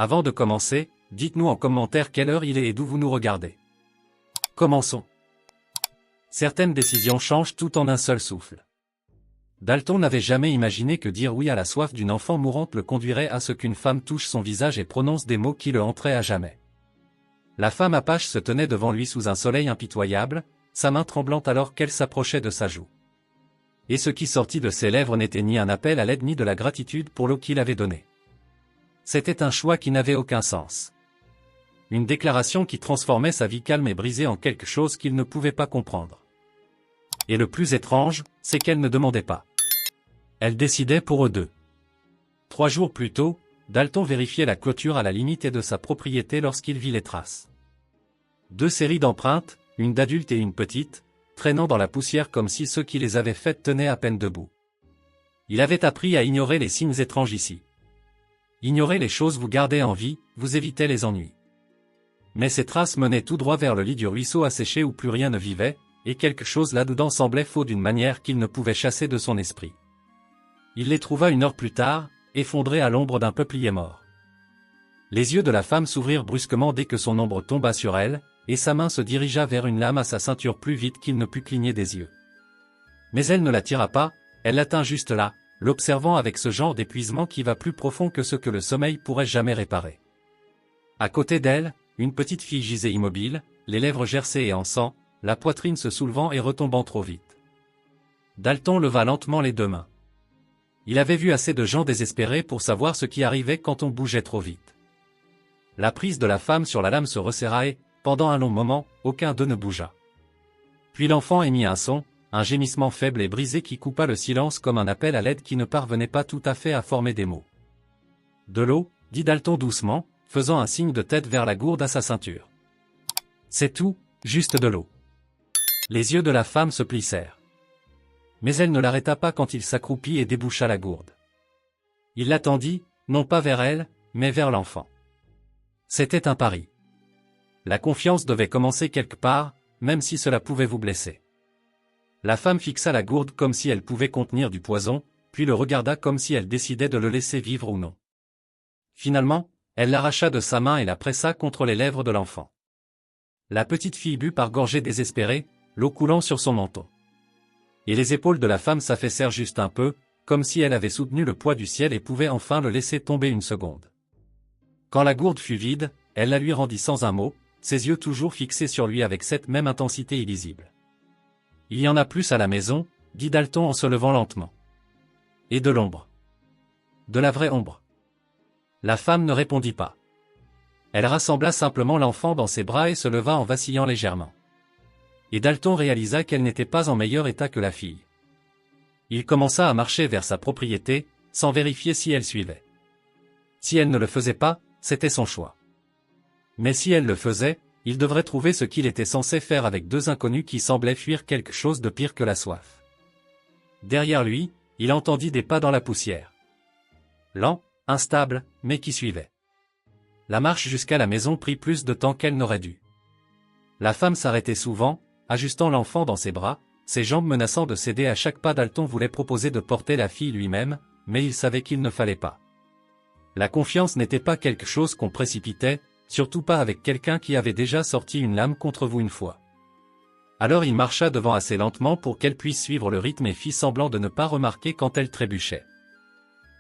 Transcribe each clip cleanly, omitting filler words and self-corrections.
Avant de commencer, dites-nous en commentaire quelle heure il est et d'où vous nous regardez. Commençons. Certaines décisions changent tout en un seul souffle. Dalton n'avait jamais imaginé que dire oui à la soif d'une enfant mourante le conduirait à ce qu'une femme touche son visage et prononce des mots qui le hanteraient à jamais. La femme apache se tenait devant lui sous un soleil impitoyable, sa main tremblante alors qu'elle s'approchait de sa joue. Et ce qui sortit de ses lèvres n'était ni un appel à l'aide ni de la gratitude pour l'eau qu'il avait donnée. C'était un choix qui n'avait aucun sens. Une déclaration qui transformait sa vie calme et brisée en quelque chose qu'il ne pouvait pas comprendre. Et le plus étrange, c'est qu'elle ne demandait pas. Elle décidait pour eux deux. 3 jours plus tôt, Dalton vérifiait la clôture à la limite de sa propriété lorsqu'il vit les traces. 2 séries d'empreintes, une d'adulte et une petite, traînant dans la poussière comme si ceux qui les avaient faites tenaient à peine debout. Il avait appris à ignorer les signes étranges ici. Ignorer les choses vous gardait en vie, vous évitez les ennuis. Mais ces traces menaient tout droit vers le lit du ruisseau asséché où plus rien ne vivait, et quelque chose là-dedans semblait faux d'une manière qu'il ne pouvait chasser de son esprit. Il les trouva 1 heure plus tard, effondrés à l'ombre d'un peuplier mort. Les yeux de la femme s'ouvrirent brusquement dès que son ombre tomba sur elle, et sa main se dirigea vers une lame à sa ceinture plus vite qu'il ne put cligner des yeux. Mais elle ne la tira pas, elle l'atteint juste là, l'observant avec ce genre d'épuisement qui va plus profond que ce que le sommeil pourrait jamais réparer. À côté d'elle, une petite fille gisait immobile, les lèvres gercées et en sang, la poitrine se soulevant et retombant trop vite. Dalton leva lentement les 2 mains. Il avait vu assez de gens désespérés pour savoir ce qui arrivait quand on bougeait trop vite. La prise de la femme sur la lame se resserra et, pendant un long moment, aucun d'eux ne bougea. Puis l'enfant émit un son, un gémissement faible et brisé qui coupa le silence comme un appel à l'aide qui ne parvenait pas tout à fait à former des mots. « De l'eau » dit Dalton doucement, faisant un signe de tête vers la gourde à sa ceinture. « C'est tout, juste de l'eau. » Les yeux de la femme se plissèrent. Mais elle ne l'arrêta pas quand il s'accroupit et déboucha la gourde. Il l'attendit, non pas vers elle, mais vers l'enfant. C'était un pari. La confiance devait commencer quelque part, même si cela pouvait vous blesser. La femme fixa la gourde comme si elle pouvait contenir du poison, puis le regarda comme si elle décidait de le laisser vivre ou non. Finalement, elle l'arracha de sa main et la pressa contre les lèvres de l'enfant. La petite fille but par gorgées désespérées, l'eau coulant sur son menton. Et les épaules de la femme s'affaissèrent juste un peu, comme si elle avait soutenu le poids du ciel et pouvait enfin le laisser tomber 1 seconde. Quand la gourde fut vide, elle la lui rendit sans un mot, ses yeux toujours fixés sur lui avec cette même intensité illisible. « Il y en a plus à la maison » dit Dalton en se levant lentement. « Et de l'ombre. De la vraie ombre. » La femme ne répondit pas. Elle rassembla simplement l'enfant dans ses bras et se leva en vacillant légèrement. Et Dalton réalisa qu'elle n'était pas en meilleur état que la fille. Il commença à marcher vers sa propriété, sans vérifier si elle suivait. Si elle ne le faisait pas, c'était son choix. Mais si elle le faisait, il devrait trouver ce qu'il était censé faire avec 2 inconnus qui semblaient fuir quelque chose de pire que la soif. Derrière lui, il entendit des pas dans la poussière. Lents, instables, mais qui suivaient. La marche jusqu'à la maison prit plus de temps qu'elle n'aurait dû. La femme s'arrêtait souvent, ajustant l'enfant dans ses bras, ses jambes menaçant de céder à chaque pas. Dalton voulait proposer de porter la fille lui-même, mais il savait qu'il ne fallait pas. La confiance n'était pas quelque chose qu'on précipitait, surtout pas avec quelqu'un qui avait déjà sorti une lame contre vous 1 fois. Alors il marcha devant assez lentement pour qu'elle puisse suivre le rythme et fit semblant de ne pas remarquer quand elle trébuchait.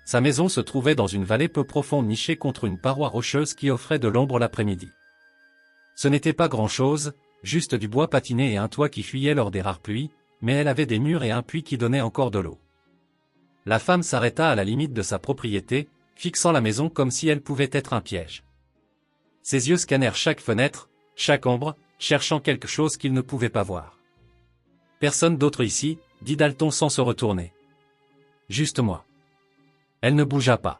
Sa maison se trouvait dans une vallée peu profonde nichée contre une paroi rocheuse qui offrait de l'ombre l'après-midi. Ce n'était pas grand-chose, juste du bois patiné et un toit qui fuyait lors des rares pluies, mais elle avait des murs et un puits qui donnaient encore de l'eau. La femme s'arrêta à la limite de sa propriété, fixant la maison comme si elle pouvait être un piège. Ses yeux scannèrent chaque fenêtre, chaque ombre, cherchant quelque chose qu'ils ne pouvaient pas voir. « Personne d'autre ici » dit Dalton sans se retourner. « Juste moi. » Elle ne bougea pas.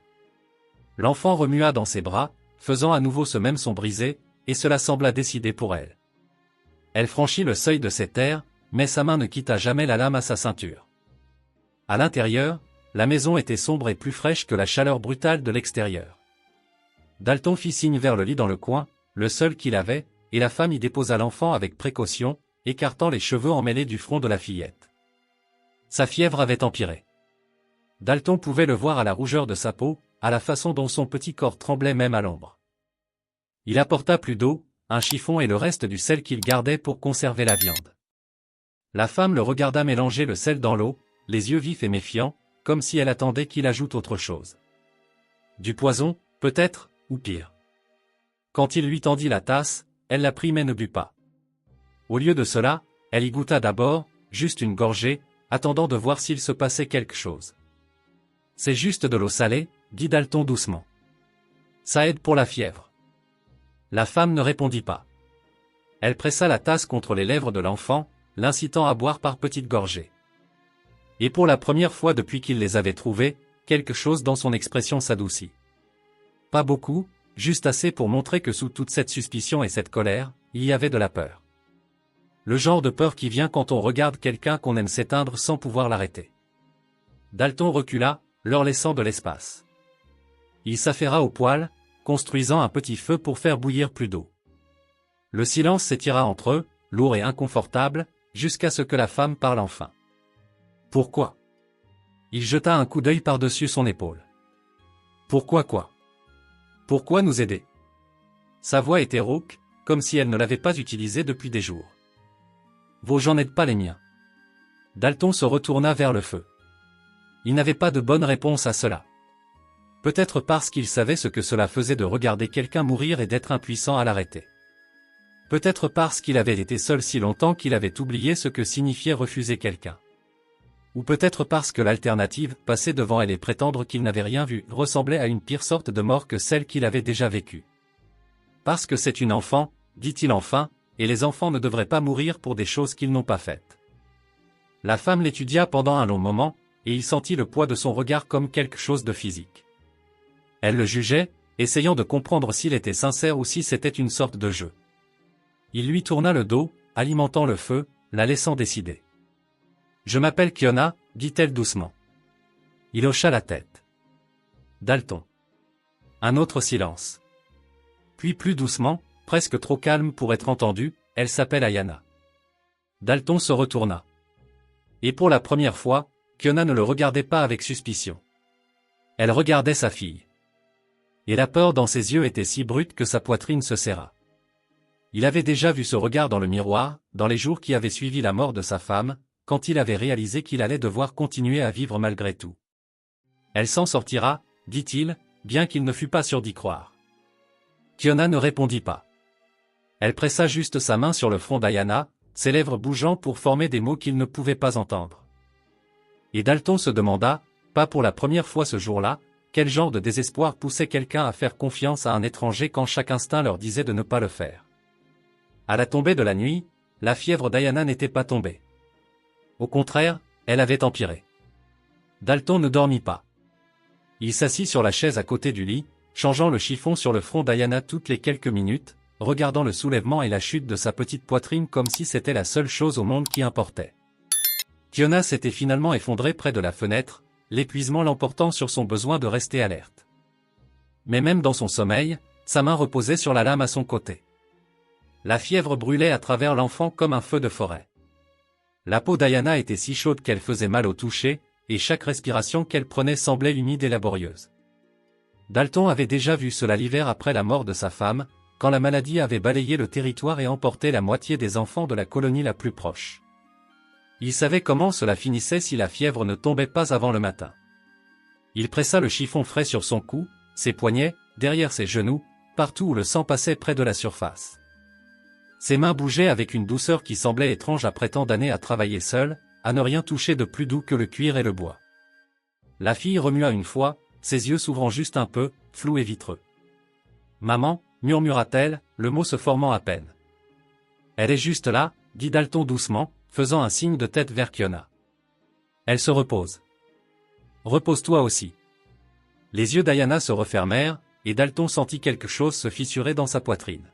L'enfant remua dans ses bras, faisant à nouveau ce même son brisé, et cela sembla décidé pour elle. Elle franchit le seuil de ses terres, mais sa main ne quitta jamais la lame à sa ceinture. À l'intérieur, la maison était sombre et plus fraîche que la chaleur brutale de l'extérieur. Dalton fit signe vers le lit dans le coin, le seul qu'il avait, et la femme y déposa l'enfant avec précaution, écartant les cheveux emmêlés du front de la fillette. Sa fièvre avait empiré. Dalton pouvait le voir à la rougeur de sa peau, à la façon dont son petit corps tremblait même à l'ombre. Il apporta plus d'eau, un chiffon et le reste du sel qu'il gardait pour conserver la viande. La femme le regarda mélanger le sel dans l'eau, les yeux vifs et méfiants, comme si elle attendait qu'il ajoute autre chose. Du poison, peut-être, ou pire. Quand il lui tendit la tasse, elle la prit mais ne but pas. Au lieu de cela, elle y goûta d'abord, juste une gorgée, attendant de voir s'il se passait quelque chose. « C'est juste de l'eau salée », dit Dalton doucement. « Ça aide pour la fièvre. » La femme ne répondit pas. Elle pressa la tasse contre les lèvres de l'enfant, l'incitant à boire par petites gorgées. Et pour la première fois depuis qu'il les avait trouvés, quelque chose dans son expression s'adoucit. Pas beaucoup, juste assez pour montrer que sous toute cette suspicion et cette colère, il y avait de la peur. Le genre de peur qui vient quand on regarde quelqu'un qu'on aime s'éteindre sans pouvoir l'arrêter. Dalton recula, leur laissant de l'espace. Il s'affaira au poêle, construisant un petit feu pour faire bouillir plus d'eau. Le silence s'étira entre eux, lourd et inconfortable, jusqu'à ce que la femme parle enfin. « Pourquoi » Il jeta un coup d'œil par-dessus son épaule. « Pourquoi quoi ?»« Pourquoi nous aider ?» Sa voix était rauque, comme si elle ne l'avait pas utilisée depuis des jours. « Vos gens n'aident pas les miens. » Dalton se retourna vers le feu. Il n'avait pas de bonne réponse à cela. Peut-être parce qu'il savait ce que cela faisait de regarder quelqu'un mourir et d'être impuissant à l'arrêter. Peut-être parce qu'il avait été seul si longtemps qu'il avait oublié ce que signifiait refuser quelqu'un. Ou peut-être parce que l'alternative, passer devant elle et prétendre qu'il n'avait rien vu, ressemblait à une pire sorte de mort que celle qu'il avait déjà vécue. Parce que c'est une enfant, dit-il enfin, et les enfants ne devraient pas mourir pour des choses qu'ils n'ont pas faites. La femme l'étudia pendant un long moment, et il sentit le poids de son regard comme quelque chose de physique. Elle le jugeait, essayant de comprendre s'il était sincère ou si c'était une sorte de jeu. Il lui tourna le dos, alimentant le feu, la laissant décider. « Je m'appelle Kiona, dit-elle doucement. Il hocha la tête. Dalton. Un autre silence. Puis plus doucement, presque trop calme pour être entendu, elle s'appelle Ayana. Dalton se retourna. Et pour la première fois, Kiona ne le regardait pas avec suspicion. Elle regardait sa fille. Et la peur dans ses yeux était si brute que sa poitrine se serra. Il avait déjà vu ce regard dans le miroir, dans les jours qui avaient suivi la mort de sa femme, quand il avait réalisé qu'il allait devoir continuer à vivre malgré tout. Elle s'en sortira, dit-il, bien qu'il ne fût pas sûr d'y croire. Kiona ne répondit pas. Elle pressa juste sa main sur le front d'Ayana, ses lèvres bougeant pour former des mots qu'il ne pouvait pas entendre. Et Dalton se demanda, pas pour la première fois ce jour-là, quel genre de désespoir poussait quelqu'un à faire confiance à un étranger quand chaque instinct leur disait de ne pas le faire. À la tombée de la nuit, la fièvre d'Ayana n'était pas tombée. Au contraire, elle avait empiré. Dalton ne dormit pas. Il s'assit sur la chaise à côté du lit, changeant le chiffon sur le front d'Ayana toutes les quelques minutes, regardant le soulèvement et la chute de sa petite poitrine comme si c'était la seule chose au monde qui importait. Kiona s'était finalement effondrée près de la fenêtre, l'épuisement l'emportant sur son besoin de rester alerte. Mais même dans son sommeil, sa main reposait sur la lame à son côté. La fièvre brûlait à travers l'enfant comme un feu de forêt. La peau d'Ayana était si chaude qu'elle faisait mal au toucher, et chaque respiration qu'elle prenait semblait humide et laborieuse. Dalton avait déjà vu cela l'hiver après la mort de sa femme, quand la maladie avait balayé le territoire et emporté la moitié des enfants de la colonie la plus proche. Il savait comment cela finissait si la fièvre ne tombait pas avant le matin. Il pressa le chiffon frais sur son cou, ses poignets, derrière ses genoux, partout où le sang passait près de la surface. Ses mains bougeaient avec une douceur qui semblait étrange après tant d'années à travailler seule, à ne rien toucher de plus doux que le cuir et le bois. La fille remua une fois, ses yeux s'ouvrant juste un peu, flous et vitreux. « Maman » murmura-t-elle, le mot se formant à peine. « Elle est juste là » dit Dalton doucement, faisant un signe de tête vers Kiona. « Elle se repose. »« Repose-toi aussi. » Les yeux d'Ayana se refermèrent, et Dalton sentit quelque chose se fissurer dans sa poitrine.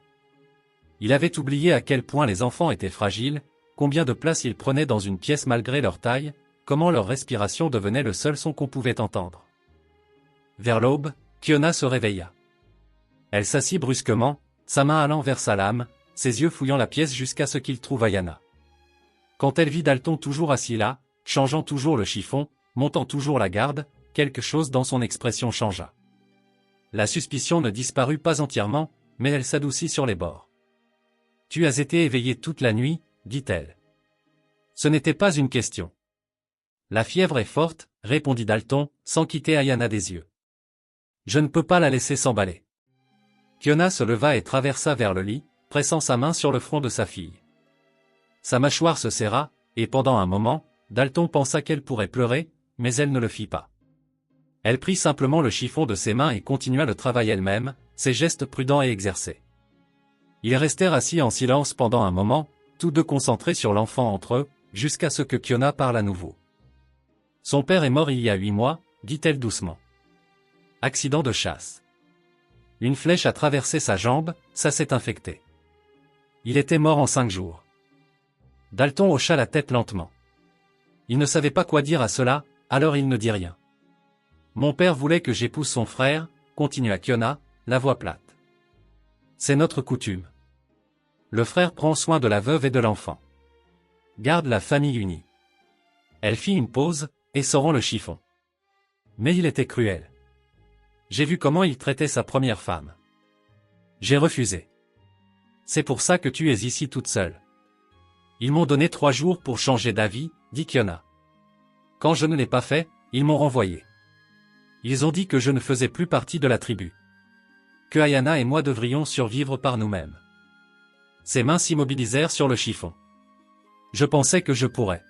Il avait oublié à quel point les enfants étaient fragiles, combien de place ils prenaient dans une pièce malgré leur taille, comment leur respiration devenait le seul son qu'on pouvait entendre. Vers l'aube, Kiona se réveilla. Elle s'assit brusquement, sa main allant vers sa lame, ses yeux fouillant la pièce jusqu'à ce qu'il trouve Ayana. Quand elle vit Dalton toujours assis là, changeant toujours le chiffon, montant toujours la garde, quelque chose dans son expression changea. la suspicion ne disparut pas entièrement, mais elle s'adoucit sur les bords. « Tu as été éveillé toute la nuit, dit-elle. Ce n'était pas une question. La fièvre est forte, répondit Dalton, sans quitter Ayana des yeux. Je ne peux pas la laisser s'emballer. Kiona se leva et traversa vers le lit, pressant sa main sur le front de sa fille. Sa mâchoire se serra, et pendant un moment, Dalton pensa qu'elle pourrait pleurer, mais elle ne le fit pas. Elle prit simplement le chiffon de ses mains et continua le travail elle-même, ses gestes prudents et exercés. Ils restèrent assis en silence pendant un moment, tous deux concentrés sur l'enfant entre eux, jusqu'à ce que Kiona parle à nouveau. Son père est mort il y a 8 mois, dit-elle doucement. Accident de chasse. Une flèche a traversé sa jambe, ça s'est infecté. Il était mort en 5 jours. Dalton hocha la tête lentement. Il ne savait pas quoi dire à cela, alors il ne dit rien. Mon père voulait que j'épouse son frère, continua Kiona, la voix plate. C'est notre coutume. Le frère prend soin de la veuve et de l'enfant. Garde la famille unie. Elle fit une pause, essorant le chiffon. Mais il était cruel. J'ai vu comment il traitait sa première femme. J'ai refusé. C'est pour ça que tu es ici toute seule. Ils m'ont donné 3 jours pour changer d'avis, dit Kiona. Quand je ne l'ai pas fait, ils m'ont renvoyé. Ils ont dit que je ne faisais plus partie de la tribu. Que Ayana et moi devrions survivre par nous-mêmes. Ses mains s'immobilisèrent sur le chiffon. Je pensais que je pourrais.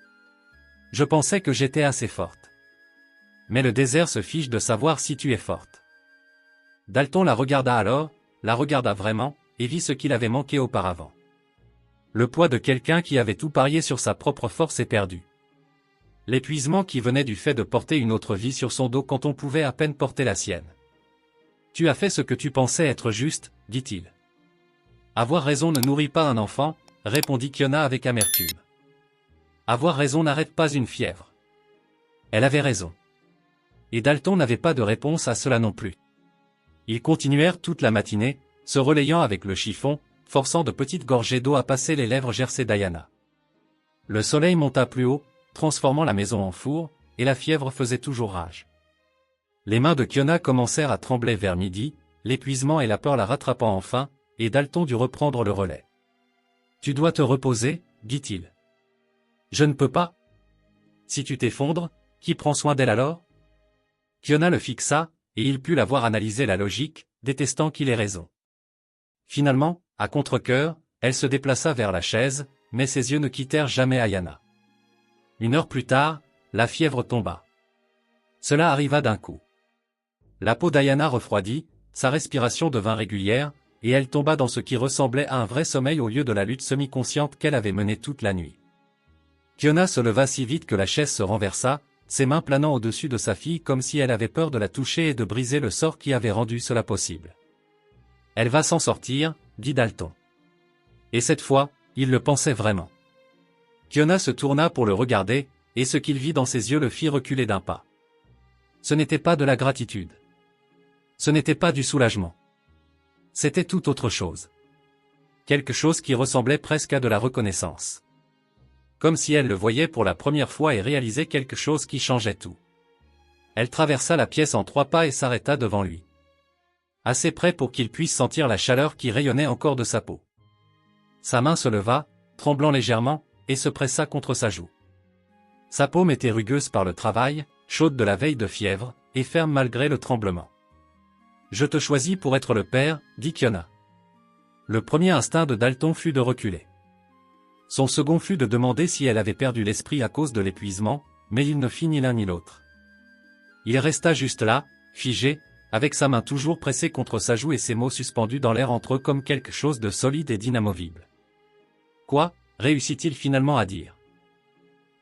Je pensais que j'étais assez forte. Mais le désert se fiche de savoir si tu es forte. Dalton la regarda alors, la regarda vraiment, et vit ce qu'il avait manqué auparavant. Le poids de quelqu'un qui avait tout parié sur sa propre force est perdu. L'épuisement qui venait du fait de porter une autre vie sur son dos quand on pouvait à peine porter la sienne. Tu as fait ce que tu pensais être juste, dit-il. Avoir raison ne nourrit pas un enfant, répondit Kiona avec amertume. Avoir raison n'arrête pas une fièvre. Elle avait raison. Et Dalton n'avait pas de réponse à cela non plus. Ils continuèrent toute la matinée, se relayant avec le chiffon, forçant de petites gorgées d'eau à passer les lèvres gercées d'Ayana. Le soleil monta plus haut, transformant la maison en four, et la fièvre faisait toujours rage. Les mains de Kiona commencèrent à trembler vers midi, l'épuisement et la peur la rattrapant enfin, et Dalton dut reprendre le relais. « Tu dois te reposer, dit-il. »« Je ne peux pas. »« Si tu t'effondres, qui prend soin d'elle alors ?» Kiona le fixa, et il put la voir analyser la logique, détestant qu'il ait raison. Finalement, à contre-cœur, elle se déplaça vers la chaise, mais ses yeux ne quittèrent jamais Ayana. 1 heure plus tard, la fièvre tomba. Cela arriva d'un coup. La peau d'Ayana refroidit, sa respiration devint régulière, et elle tomba dans ce qui ressemblait à un vrai sommeil au lieu de la lutte semi-consciente qu'elle avait menée toute la nuit. Kiona se leva si vite que la chaise se renversa, ses mains planant au-dessus de sa fille comme si elle avait peur de la toucher et de briser le sort qui avait rendu cela possible. « Elle va s'en sortir, dit Dalton. Et cette fois, il le pensait vraiment. Kiona se tourna pour le regarder, et ce qu'il vit dans ses yeux le fit reculer d'un pas. Ce n'était pas de la gratitude. Ce n'était pas du soulagement. C'était tout autre chose. Quelque chose qui ressemblait presque à de la reconnaissance. Comme si elle le voyait pour la première fois et réalisait quelque chose qui changeait tout. Elle traversa la pièce en 3 pas et s'arrêta devant lui. Assez près pour qu'il puisse sentir la chaleur qui rayonnait encore de sa peau. Sa main se leva, tremblant légèrement, et se pressa contre sa joue. Sa paume était rugueuse par le travail, chaude de la veille de fièvre, et ferme malgré le tremblement. « Je te choisis pour être le père, dit Kiona. » Le premier instinct de Dalton fut de reculer. Son second fut de demander si elle avait perdu l'esprit à cause de l'épuisement, mais il ne fit ni l'un ni l'autre. Il resta juste là, figé, avec sa main toujours pressée contre sa joue et ses mots suspendus dans l'air entre eux comme quelque chose de solide et d'inamovible. Quoi, réussit-il finalement à dire?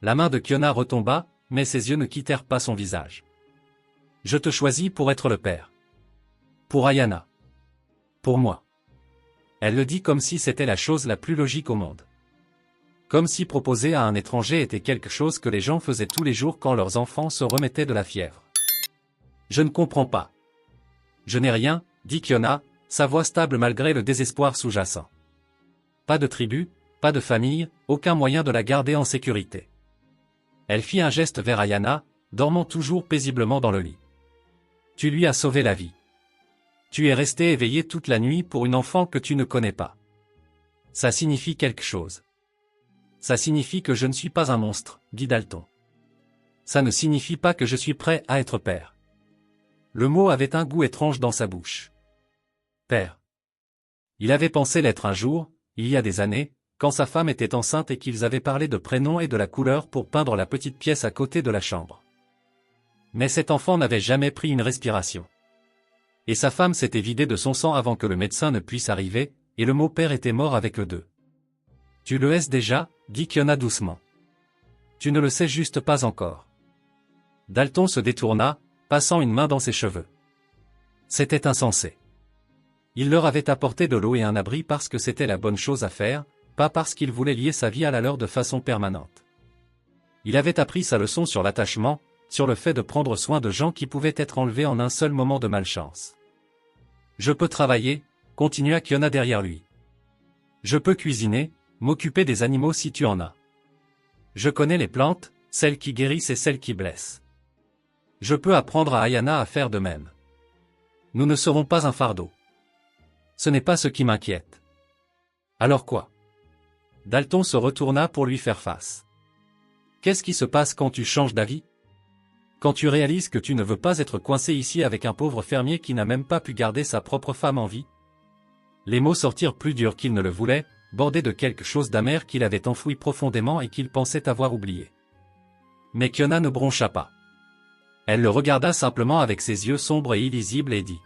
La main de Kiona retomba, mais ses yeux ne quittèrent pas son visage. « Je te choisis pour être le père. Pour Ayana. Pour moi. » Elle le dit comme si c'était la chose la plus logique au monde. Comme si proposer à un étranger était quelque chose que les gens faisaient tous les jours quand leurs enfants se remettaient de la fièvre. « Je ne comprends pas. »« Je n'ai rien, » dit Kiona, sa voix stable malgré le désespoir sous-jacent. Pas de tribu, pas de famille, aucun moyen de la garder en sécurité. Elle fit un geste vers Ayana, dormant toujours paisiblement dans le lit. « Tu lui as sauvé la vie. Tu es resté éveillé toute la nuit pour une enfant que tu ne connais pas. Ça signifie quelque chose. Ça signifie que je ne suis pas un monstre, dit Dalton. Ça ne signifie pas que je suis prêt à être père. Le mot avait un goût étrange dans sa bouche. Père. Il avait pensé l'être un jour, il y a des années, quand sa femme était enceinte et qu'ils avaient parlé de prénoms et de la couleur pour peindre la petite pièce à côté de la chambre. Mais cet enfant n'avait jamais pris une respiration. Et sa femme s'était vidée de son sang avant que le médecin ne puisse arriver, et le mot père était mort avec le 2. Tu le sais déjà, dit Kiona doucement. Tu ne le sais juste pas encore. Dalton se détourna, passant une main dans ses cheveux. C'était insensé. Il leur avait apporté de l'eau et un abri parce que c'était la bonne chose à faire, pas parce qu'il voulait lier sa vie à la leur de façon permanente. Il avait appris sa leçon sur l'attachement, sur le fait de prendre soin de gens qui pouvaient être enlevés en un seul moment de malchance. Je peux travailler, continua Kiona derrière lui. Je peux cuisiner, m'occuper des animaux si tu en as. Je connais les plantes, celles qui guérissent et celles qui blessent. Je peux apprendre à Ayana à faire de même. Nous ne serons pas un fardeau. Ce n'est pas ce qui m'inquiète. Alors quoi? Dalton se retourna pour lui faire face. Qu'est-ce qui se passe quand tu changes d'avis? Quand tu réalises que tu ne veux pas être coincé ici avec un pauvre fermier qui n'a même pas pu garder sa propre femme en vie? Les mots sortirent plus durs qu'il ne le voulait, bordés de quelque chose d'amer qu'il avait enfoui profondément et qu'il pensait avoir oublié. Mais Kiona ne broncha pas. Elle le regarda simplement avec ses yeux sombres et illisibles et dit.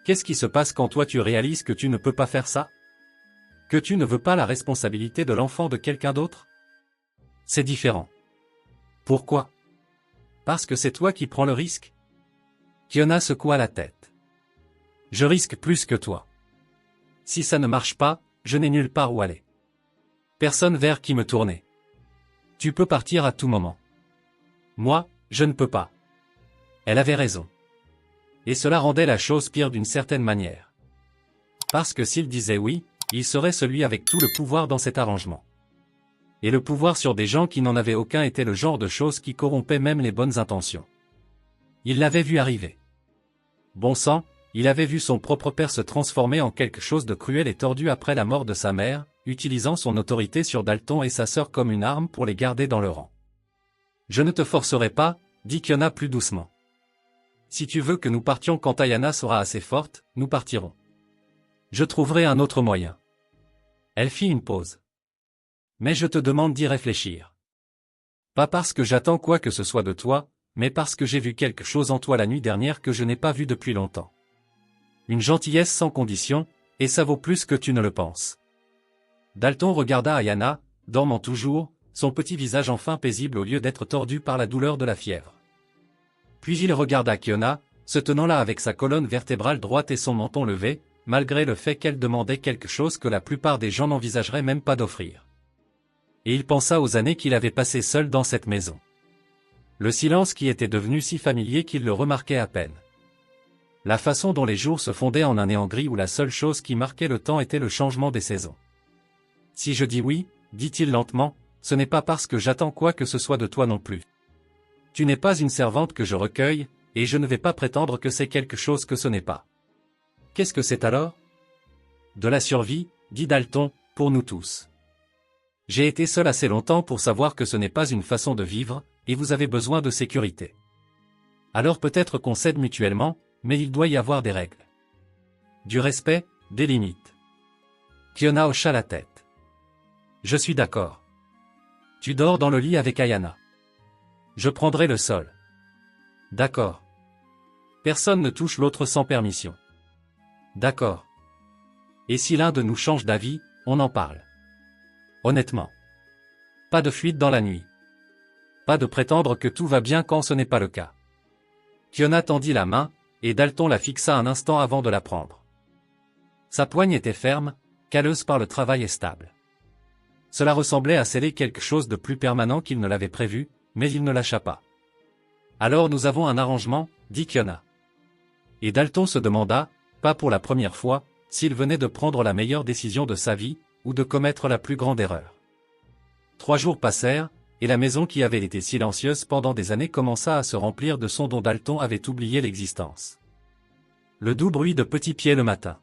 Qu'est-ce qui se passe quand toi tu réalises que tu ne peux pas faire ça? Que tu ne veux pas la responsabilité de l'enfant de quelqu'un d'autre? C'est différent. Pourquoi? Parce que c'est toi qui prends le risque? Kiona secoua la tête. Je risque plus que toi. Si ça ne marche pas, je n'ai nulle part où aller. Personne vers qui me tourner. Tu peux partir à tout moment. Moi, je ne peux pas. Elle avait raison. Et cela rendait la chose pire d'une certaine manière. Parce que s'il disait oui, il serait celui avec tout le pouvoir dans cet arrangement. Et le pouvoir sur des gens qui n'en avaient aucun était le genre de chose qui corrompait même les bonnes intentions. Il l'avait vu arriver. Bon sang, il avait vu son propre père se transformer en quelque chose de cruel et tordu après la mort de sa mère, utilisant son autorité sur Dalton et sa sœur comme une arme pour les garder dans le rang. Je ne te forcerai pas, dit Kiona plus doucement. Si tu veux que nous partions quand Ayana sera assez forte, nous partirons. Je trouverai un autre moyen. Elle fit une pause. Mais je te demande d'y réfléchir. Pas parce que j'attends quoi que ce soit de toi, mais parce que j'ai vu quelque chose en toi la nuit dernière que je n'ai pas vu depuis longtemps. Une gentillesse sans condition, et ça vaut plus que tu ne le penses. Dalton regarda Ayana, dormant toujours, son petit visage enfin paisible au lieu d'être tordu par la douleur de la fièvre. Puis il regarda Kiona, se tenant là avec sa colonne vertébrale droite et son menton levé, malgré le fait qu'elle demandait quelque chose que la plupart des gens n'envisageraient même pas d'offrir. Et il pensa aux années qu'il avait passées seul dans cette maison. Le silence qui était devenu si familier qu'il le remarquait à peine. La façon dont les jours se fondaient en un néant gris où la seule chose qui marquait le temps était le changement des saisons. Si je dis oui, dit-il lentement, ce n'est pas parce que j'attends quoi que ce soit de toi non plus. Tu n'es pas une servante que je recueille, et je ne vais pas prétendre que c'est quelque chose que ce n'est pas. Qu'est-ce que c'est alors? De la survie, dit Dalton, pour nous tous. J'ai été seul assez longtemps pour savoir que ce n'est pas une façon de vivre, et vous avez besoin de sécurité. Alors peut-être qu'on s'aide mutuellement, mais il doit y avoir des règles. Du respect, des limites. Kiona hocha la tête. Je suis d'accord. Tu dors dans le lit avec Ayana. Je prendrai le sol. D'accord. Personne ne touche l'autre sans permission. D'accord. Et si l'un de nous change d'avis, on en parle. Honnêtement. Pas de fuite dans la nuit. Pas de prétendre que tout va bien quand ce n'est pas le cas. Kiona tendit la main, et Dalton la fixa un instant avant de la prendre. Sa poigne était ferme, calleuse par le travail et stable. Cela ressemblait à sceller quelque chose de plus permanent qu'il ne l'avait prévu, mais il ne lâcha pas. Alors nous avons un arrangement, dit Kiona. Et Dalton se demanda, pas pour la première fois, s'il venait de prendre la meilleure décision de sa vie, ou de commettre la plus grande erreur. 3 jours passèrent, et la maison qui avait été silencieuse pendant des années commença à se remplir de sons dont Dalton avait oublié l'existence. Le doux bruit de petits pieds le matin.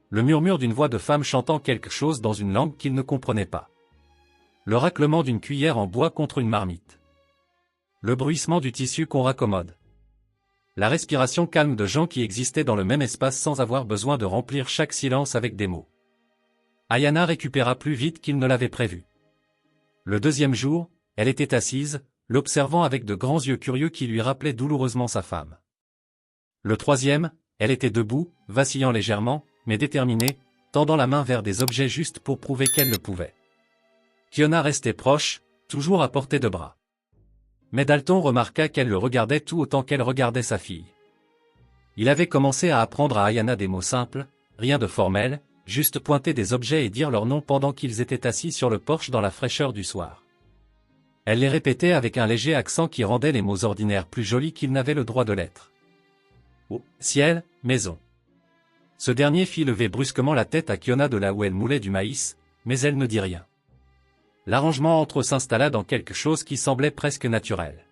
Le murmure d'une voix de femme chantant quelque chose dans une langue qu'il ne comprenait pas. Le raclement d'une cuillère en bois contre une marmite. Le bruissement du tissu qu'on raccommode. La respiration calme de gens qui existaient dans le même espace sans avoir besoin de remplir chaque silence avec des mots. Ayana récupéra plus vite qu'il ne l'avait prévu. Le deuxième jour, elle était assise, l'observant avec de grands yeux curieux qui lui rappelaient douloureusement sa femme. Le troisième, elle était debout, vacillant légèrement, mais déterminée, tendant la main vers des objets juste pour prouver qu'elle le pouvait. Kiona restait proche, toujours à portée de bras. Mais Dalton remarqua qu'elle le regardait tout autant qu'elle regardait sa fille. Il avait commencé à apprendre à Ayana des mots simples, rien de formel, juste pointer des objets et dire leur nom pendant qu'ils étaient assis sur le porche dans la fraîcheur du soir. Elle les répétait avec un léger accent qui rendait les mots ordinaires plus jolis qu'ils n'avaient le droit de l'être. Oh, ciel, maison. Ce dernier fit lever brusquement la tête à Kiona de là où elle moulait du maïs, mais elle ne dit rien. L'arrangement entre eux s'installa dans quelque chose qui semblait presque naturel.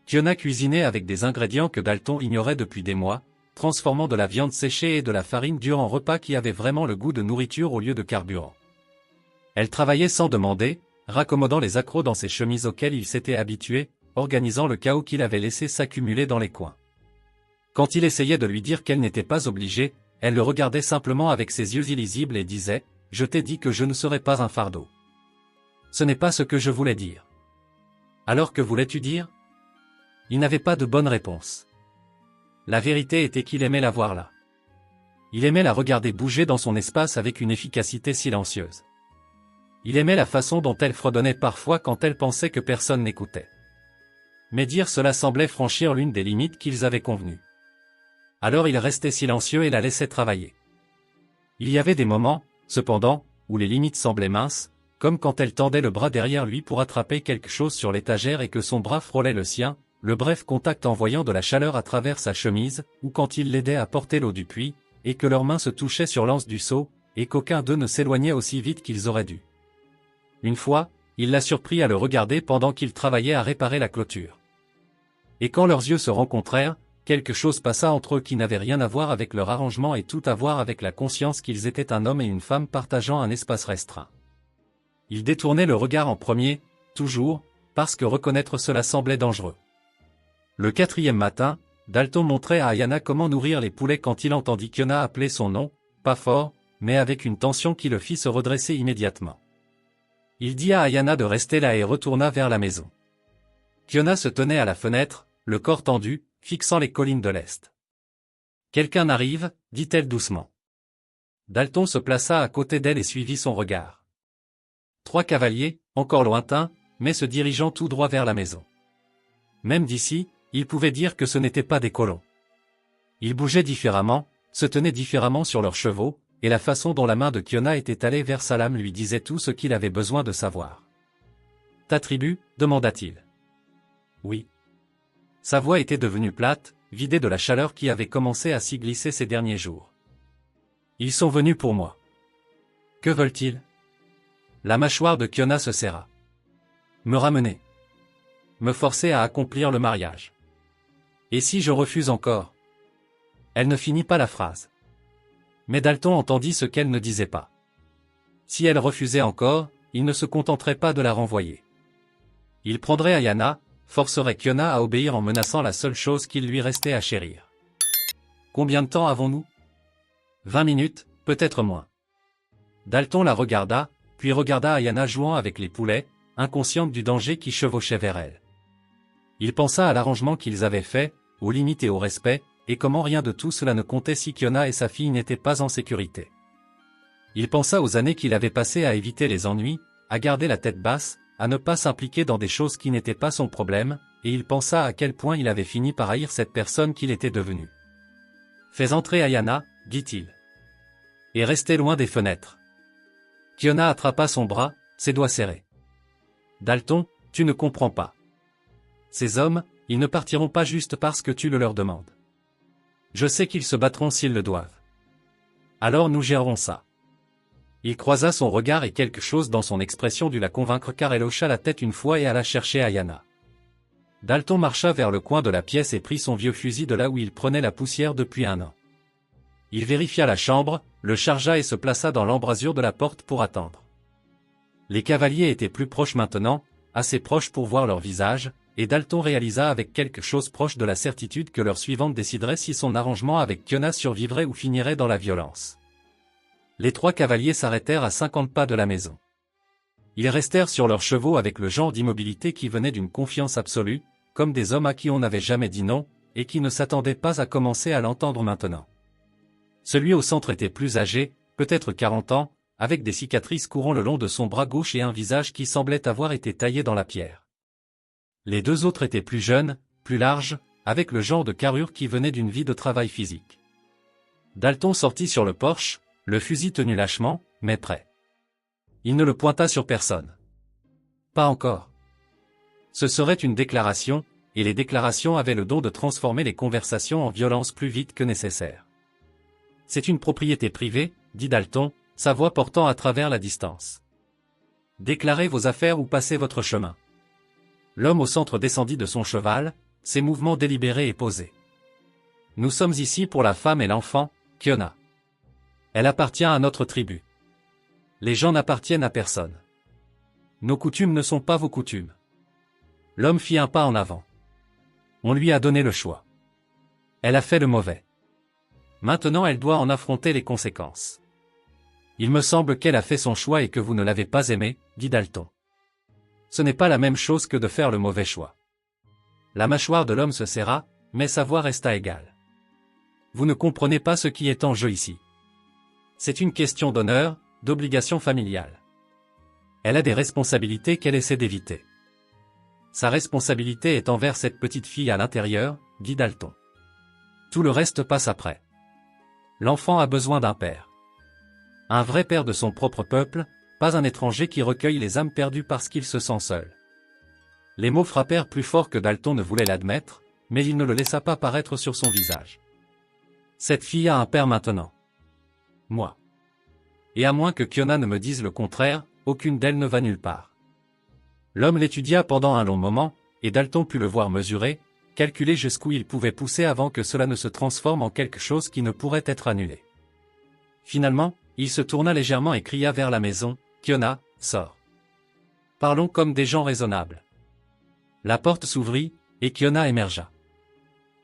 Kiona cuisinait avec des ingrédients que Dalton ignorait depuis des mois, transformant de la viande séchée et de la farine dure en repas qui avaient vraiment le goût de nourriture au lieu de carburant. Elle travaillait sans demander, raccommodant les accros dans ses chemises auxquelles il s'était habitué, organisant le chaos qu'il avait laissé s'accumuler dans les coins. Quand il essayait de lui dire qu'elle n'était pas obligée, elle le regardait simplement avec ses yeux illisibles et disait « Je t'ai dit que je ne serais pas un fardeau. » Ce n'est pas ce que je voulais dire. Alors que voulais-tu dire? Il n'avait pas de bonne réponse. La vérité était qu'il aimait la voir là. Il aimait la regarder bouger dans son espace avec une efficacité silencieuse. Il aimait la façon dont elle fredonnait parfois quand elle pensait que personne n'écoutait. Mais dire cela semblait franchir l'une des limites qu'ils avaient convenues. Alors il restait silencieux et la laissait travailler. Il y avait des moments, cependant, où les limites semblaient minces, comme quand elle tendait le bras derrière lui pour attraper quelque chose sur l'étagère et que son bras frôlait le sien, le bref contact envoyant de la chaleur à travers sa chemise, ou quand il l'aidait à porter l'eau du puits, et que leurs mains se touchaient sur l'anse du seau, et qu'aucun d'eux ne s'éloignait aussi vite qu'ils auraient dû. Une fois, il la surprit à le regarder pendant qu'il travaillait à réparer la clôture. Et quand leurs yeux se rencontrèrent, quelque chose passa entre eux qui n'avait rien à voir avec leur arrangement et tout à voir avec la conscience qu'ils étaient un homme et une femme partageant un espace restreint. Il détournait le regard en premier, toujours, parce que reconnaître cela semblait dangereux. Le quatrième matin, Dalton montrait à Ayana comment nourrir les poulets quand il entendit Kiona appeler son nom, pas fort, mais avec une tension qui le fit se redresser immédiatement. Il dit à Ayana de rester là et retourna vers la maison. Kiona se tenait à la fenêtre, le corps tendu, fixant les collines de l'Est. « Quelqu'un arrive » dit-elle doucement. Dalton se plaça à côté d'elle et suivit son regard. 3 cavaliers, encore lointains, mais se dirigeant tout droit vers la maison. Même d'ici, il pouvait dire que ce n'étaient pas des colons. Ils bougeaient différemment, se tenaient différemment sur leurs chevaux, et la façon dont la main de Kiona était allée vers sa lame lui disait tout ce qu'il avait besoin de savoir. « Ta tribu » demanda-t-il. « Oui. » Sa voix était devenue plate, vidée de la chaleur qui avait commencé à s'y glisser ces derniers jours. « Ils sont venus pour moi. »« Que veulent-ils » La mâchoire de Kiona se serra. « Me ramener. Me forcer à accomplir le mariage. Et si je refuse encore ?» Elle ne finit pas la phrase. Mais Dalton entendit ce qu'elle ne disait pas. Si elle refusait encore, il ne se contenterait pas de la renvoyer. Il prendrait Ayana, forcerait Kiona à obéir en menaçant la seule chose qu'il lui restait à chérir. Combien de temps avons-nous? 20 minutes, peut-être moins. Dalton la regarda, puis regarda Ayana jouant avec les poulets, inconsciente du danger qui chevauchait vers elle. Il pensa à l'arrangement qu'ils avaient fait, aux limites et au respect, et comment rien de tout cela ne comptait si Kiona et sa fille n'étaient pas en sécurité. Il pensa aux années qu'il avait passées à éviter les ennuis, à garder la tête basse, à ne pas s'impliquer dans des choses qui n'étaient pas son problème, et il pensa à quel point il avait fini par haïr cette personne qu'il était devenu. « Fais entrer Ayana, dit-il. Et restez loin des fenêtres. » Kiona attrapa son bras, ses doigts serrés. « Dalton, tu ne comprends pas. Ces hommes, ils ne partiront pas juste parce que tu le leur demandes. Je sais qu'ils se battront s'ils le doivent. Alors nous gérerons ça. » Il croisa son regard et quelque chose dans son expression dut la convaincre car elle hocha la tête une fois et alla chercher Ayana. Dalton marcha vers le coin de la pièce et prit son vieux fusil de là où il prenait la poussière depuis un an. Il vérifia la chambre, le chargea et se plaça dans l'embrasure de la porte pour attendre. Les cavaliers étaient plus proches maintenant, assez proches pour voir leur visage, et Dalton réalisa avec quelque chose proche de la certitude que l'heure suivante déciderait si son arrangement avec Kiona survivrait ou finirait dans la violence. Les 3 cavaliers s'arrêtèrent à 50 pas de la maison. Ils restèrent sur leurs chevaux avec le genre d'immobilité qui venait d'une confiance absolue, comme des hommes à qui on n'avait jamais dit non, et qui ne s'attendaient pas à commencer à l'entendre maintenant. Celui au centre était plus âgé, peut-être 40 ans, avec des cicatrices courant le long de son bras gauche et un visage qui semblait avoir été taillé dans la pierre. Les 2 autres étaient plus jeunes, plus larges, avec le genre de carrure qui venait d'une vie de travail physique. Dalton sortit sur le porche, le fusil tenu lâchement, mais prêt. Il ne le pointa sur personne. Pas encore. Ce serait une déclaration, et les déclarations avaient le don de transformer les conversations en violence plus vite que nécessaire. C'est une propriété privée, dit Dalton, sa voix portant à travers la distance. Déclarez vos affaires ou passez votre chemin. L'homme au centre descendit de son cheval, ses mouvements délibérés et posés. Nous sommes ici pour la femme et l'enfant, Kiona. Elle appartient à notre tribu. Les gens n'appartiennent à personne. Nos coutumes ne sont pas vos coutumes. L'homme fit un pas en avant. On lui a donné le choix. Elle a fait le mauvais. Maintenant elle doit en affronter les conséquences. Il me semble qu'elle a fait son choix et que vous ne l'avez pas aimé, dit Dalton. Ce n'est pas la même chose que de faire le mauvais choix. La mâchoire de l'homme se serra, mais sa voix resta égale. Vous ne comprenez pas ce qui est en jeu ici. C'est une question d'honneur, d'obligation familiale. Elle a des responsabilités qu'elle essaie d'éviter. Sa responsabilité est envers cette petite fille à l'intérieur, dit Dalton. Tout le reste passe après. L'enfant a besoin d'un père. Un vrai père de son propre peuple, pas un étranger qui recueille les âmes perdues parce qu'il se sent seul. Les mots frappèrent plus fort que Dalton ne voulait l'admettre, mais il ne le laissa pas paraître sur son visage. Cette fille a un père maintenant. Moi. Et à moins que Kiona ne me dise le contraire, aucune d'elles ne va nulle part. L'homme l'étudia pendant un long moment, et Dalton put le voir mesurer, calculer jusqu'où il pouvait pousser avant que cela ne se transforme en quelque chose qui ne pourrait être annulé. Finalement, il se tourna légèrement et cria vers la maison, « Kiona, sors. Parlons comme des gens raisonnables. » La porte s'ouvrit, et Kiona émergea.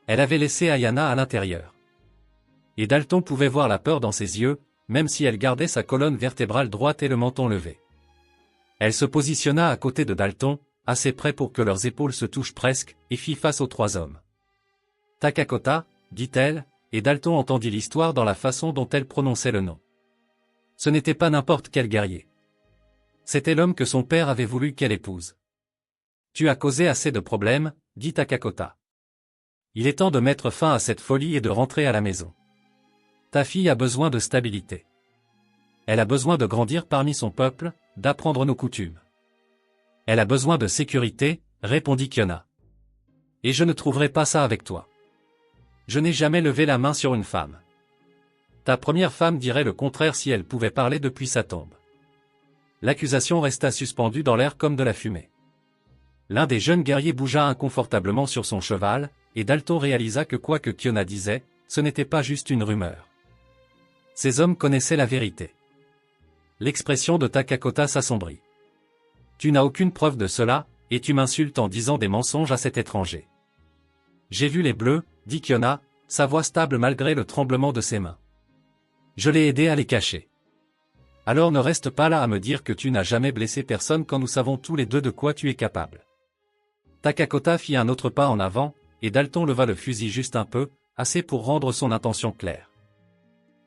Elle avait laissé Ayana à l'intérieur. Et Dalton pouvait voir la peur dans ses yeux, même si elle gardait sa colonne vertébrale droite et le menton levé. Elle se positionna à côté de Dalton, assez près pour que leurs épaules se touchent presque, et fit face aux 3 hommes. « Takakota » dit-elle, et Dalton entendit l'histoire dans la façon dont elle prononçait le nom. Ce n'était pas n'importe quel guerrier. C'était l'homme que son père avait voulu qu'elle épouse. « Tu as causé assez de problèmes, » dit Takakota. « Il est temps de mettre fin à cette folie et de rentrer à la maison. Ta fille a besoin de stabilité. Elle a besoin de grandir parmi son peuple, d'apprendre nos coutumes. Elle a besoin de sécurité, répondit Kiona. Et je ne trouverai pas ça avec toi. Je n'ai jamais levé la main sur une femme. Ta première femme dirait le contraire si elle pouvait parler depuis sa tombe. L'accusation resta suspendue dans l'air comme de la fumée. L'un des jeunes guerriers bougea inconfortablement sur son cheval, et Dalton réalisa que quoi que Kiona disait, ce n'était pas juste une rumeur. Ces hommes connaissaient la vérité. L'expression de Takakota s'assombrit. Tu n'as aucune preuve de cela, et tu m'insultes en disant des mensonges à cet étranger. J'ai vu les bleus, dit Kiona, sa voix stable malgré le tremblement de ses mains. Je l'ai aidé à les cacher. Alors ne reste pas là à me dire que tu n'as jamais blessé personne quand nous savons tous les deux de quoi tu es capable. Takakota fit un autre pas en avant, et Dalton leva le fusil juste un peu, assez pour rendre son intention claire.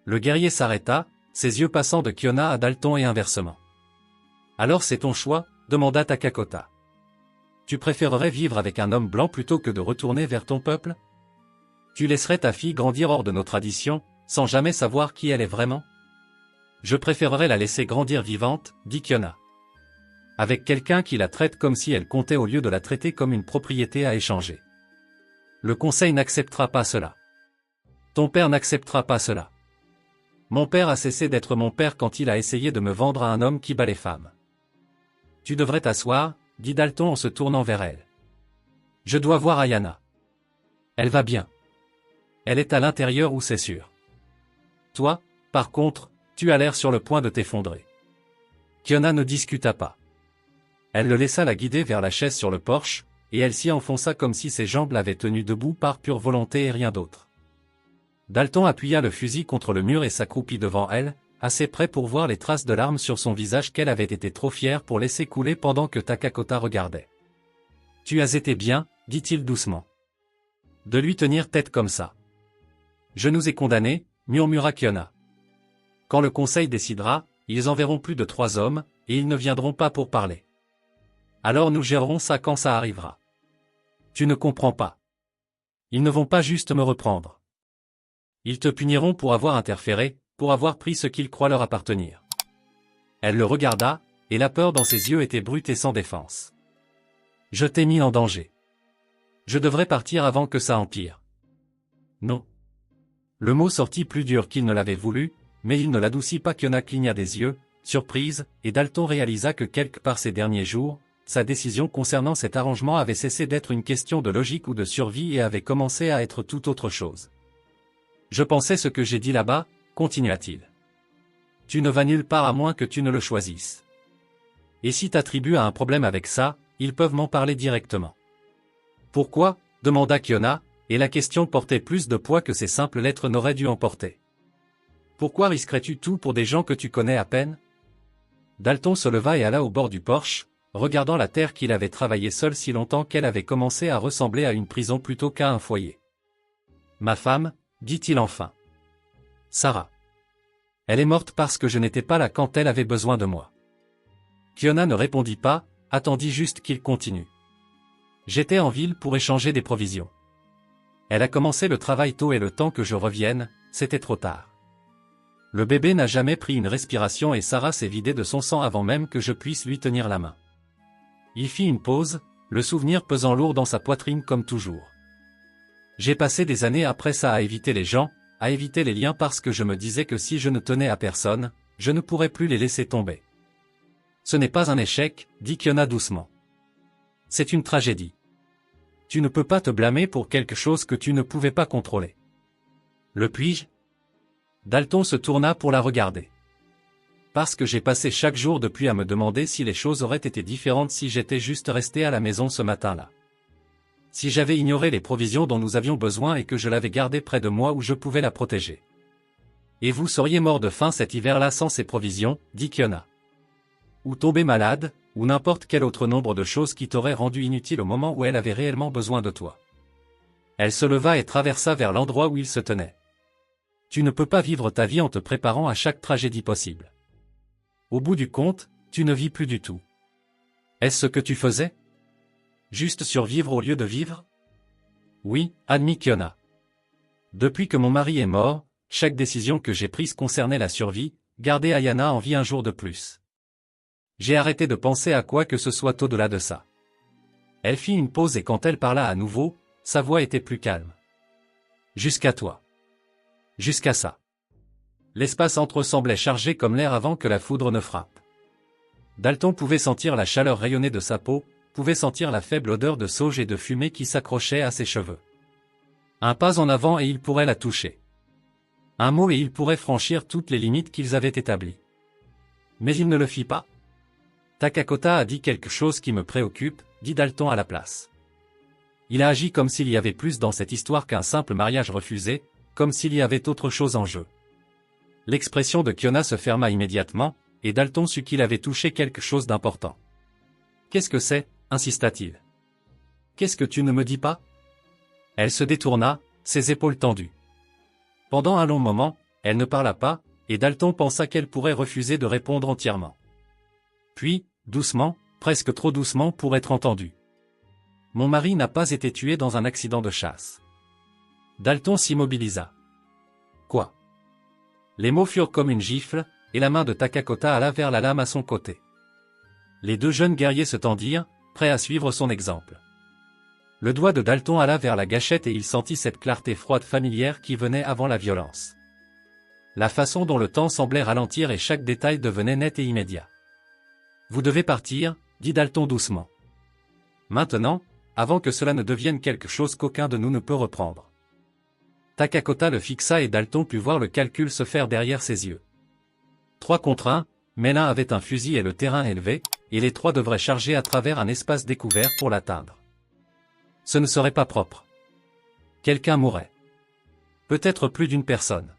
Le guerrier s'arrêta, ses yeux passant de Kiona à Dalton et inversement. Alors c'est ton choix, demanda Takakota. Tu préférerais vivre avec un homme blanc plutôt que de retourner vers ton peuple? Tu laisserais ta fille grandir hors de nos traditions, sans jamais savoir qui elle est vraiment? Je préférerais la laisser grandir vivante, dit Kiona. Avec quelqu'un qui la traite comme si elle comptait au lieu de la traiter comme une propriété à échanger. Le conseil n'acceptera pas cela. Ton père n'acceptera pas cela. Mon père a cessé d'être mon père quand il a essayé de me vendre à un homme qui bat les femmes. Tu devrais t'asseoir, dit Dalton en se tournant vers elle. Je dois voir Ayana. Elle va bien. Elle est à l'intérieur ou c'est sûr. Toi, par contre, tu as l'air sur le point de t'effondrer. Kiona ne discuta pas. Elle le laissa la guider vers la chaise sur le porche, et elle s'y enfonça comme si ses jambes l'avaient tenue debout par pure volonté et rien d'autre. Dalton appuya le fusil contre le mur et s'accroupit devant elle, assez près pour voir les traces de larmes sur son visage qu'elle avait été trop fière pour laisser couler pendant que Takakota regardait. « Tu as été bien, dit-il doucement. De lui tenir tête comme ça. Je nous ai condamnés, murmura Kiona. Quand le conseil décidera, ils enverront plus de 3 hommes, et ils ne viendront pas pour parler. Alors nous gérerons ça quand ça arrivera. Tu ne comprends pas. Ils ne vont pas juste me reprendre. Ils te puniront pour avoir interféré, pour avoir pris ce qu'ils croient leur appartenir. Elle le regarda, et la peur dans ses yeux était brute et sans défense. Je t'ai mis en danger. Je devrais partir avant que ça empire. Non. Le mot sortit plus dur qu'il ne l'avait voulu, mais il ne l'adoucit pas. Kiona cligna des yeux, surprise, et Dalton réalisa que quelque part ces derniers jours, sa décision concernant cet arrangement avait cessé d'être une question de logique ou de survie et avait commencé à être tout autre chose. Je pensais ce que j'ai dit là-bas, continua-t-il. Tu ne vas nulle part à moins que tu ne le choisisses. Et si ta tribu a un problème avec ça, ils peuvent m'en parler directement. Pourquoi ? Demanda Kiona, et la question portait plus de poids que ces simples lettres n'auraient dû en porter. Pourquoi risquerais-tu tout pour des gens que tu connais à peine ? Dalton se leva et alla au bord du porche, regardant la terre qu'il avait travaillée seul si longtemps qu'elle avait commencé à ressembler à une prison plutôt qu'à un foyer. Ma femme, dit-il enfin. Sarah. Elle est morte parce que je n'étais pas là quand elle avait besoin de moi. Kiona ne répondit pas, attendit juste qu'il continue. J'étais en ville pour échanger des provisions. Elle a commencé le travail tôt et le temps que je revienne, c'était trop tard. Le bébé n'a jamais pris une respiration et Sarah s'est vidée de son sang avant même que je puisse lui tenir la main. Il fit une pause, le souvenir pesant lourd dans sa poitrine comme toujours. J'ai passé des années après ça à éviter les gens, à éviter les liens parce que je me disais que si je ne tenais à personne, je ne pourrais plus les laisser tomber. Ce n'est pas un échec, dit Kiona doucement. C'est une tragédie. Tu ne peux pas te blâmer pour quelque chose que tu ne pouvais pas contrôler. Le puis-je ? Dalton se tourna pour la regarder. Parce que j'ai passé chaque jour depuis à me demander si les choses auraient été différentes si j'étais juste resté à la maison ce matin-là. Si j'avais ignoré les provisions dont nous avions besoin et que je l'avais gardée près de moi où je pouvais la protéger. Et vous seriez mort de faim cet hiver-là sans ces provisions, dit Kiona. Ou tombé malade, ou n'importe quel autre nombre de choses qui t'auraient rendu inutile au moment où elle avait réellement besoin de toi. Elle se leva et traversa vers l'endroit où il se tenait. Tu ne peux pas vivre ta vie en te préparant à chaque tragédie possible. Au bout du compte, tu ne vis plus du tout. Est-ce ce que tu faisais ? Juste survivre au lieu de vivre ? Oui, admit Kiona. Depuis que mon mari est mort, chaque décision que j'ai prise concernait la survie, garder Ayana en vie un jour de plus. J'ai arrêté de penser à quoi que ce soit au-delà de ça. Elle fit une pause et quand elle parla à nouveau, sa voix était plus calme. Jusqu'à toi. Jusqu'à ça. L'espace entre eux semblait chargé comme l'air avant que la foudre ne frappe. Dalton pouvait sentir la chaleur rayonner de sa peau, pouvait sentir la faible odeur de sauge et de fumée qui s'accrochait à ses cheveux. Un pas en avant et il pourrait la toucher. Un mot et il pourrait franchir toutes les limites qu'ils avaient établies. Mais il ne le fit pas. Takakota a dit quelque chose qui me préoccupe, dit Dalton à la place. Il a agi comme s'il y avait plus dans cette histoire qu'un simple mariage refusé, comme s'il y avait autre chose en jeu. L'expression de Kiona se ferma immédiatement, et Dalton sut qu'il avait touché quelque chose d'important. « Qu'est-ce que c'est » insista-t-il. « Qu'est-ce que tu ne me dis pas ?» Elle se détourna, ses épaules tendues. Pendant un long moment, elle ne parla pas, et Dalton pensa qu'elle pourrait refuser de répondre entièrement. Puis, doucement, presque trop doucement pour être entendue. « Mon mari n'a pas été tué dans un accident de chasse. » Dalton s'immobilisa. « Quoi ?» Les mots furent comme une gifle, et la main de Takakota alla vers la lame à son côté. Les deux jeunes guerriers se tendirent, prêts à suivre son exemple. Le doigt de Dalton alla vers la gâchette et il sentit cette clarté froide familière qui venait avant la violence. La façon dont le temps semblait ralentir et chaque détail devenait net et immédiat. « Vous devez partir, dit Dalton doucement. Maintenant, avant que cela ne devienne quelque chose qu'aucun de nous ne peut reprendre. Takakota le fixa et Dalton put voir le calcul se faire derrière ses yeux. 3 contre 1, mais l'un avait un fusil et le terrain élevé, et les 3 devraient charger à travers un espace découvert pour l'atteindre. Ce ne serait pas propre. Quelqu'un mourrait. Peut-être plus d'une personne.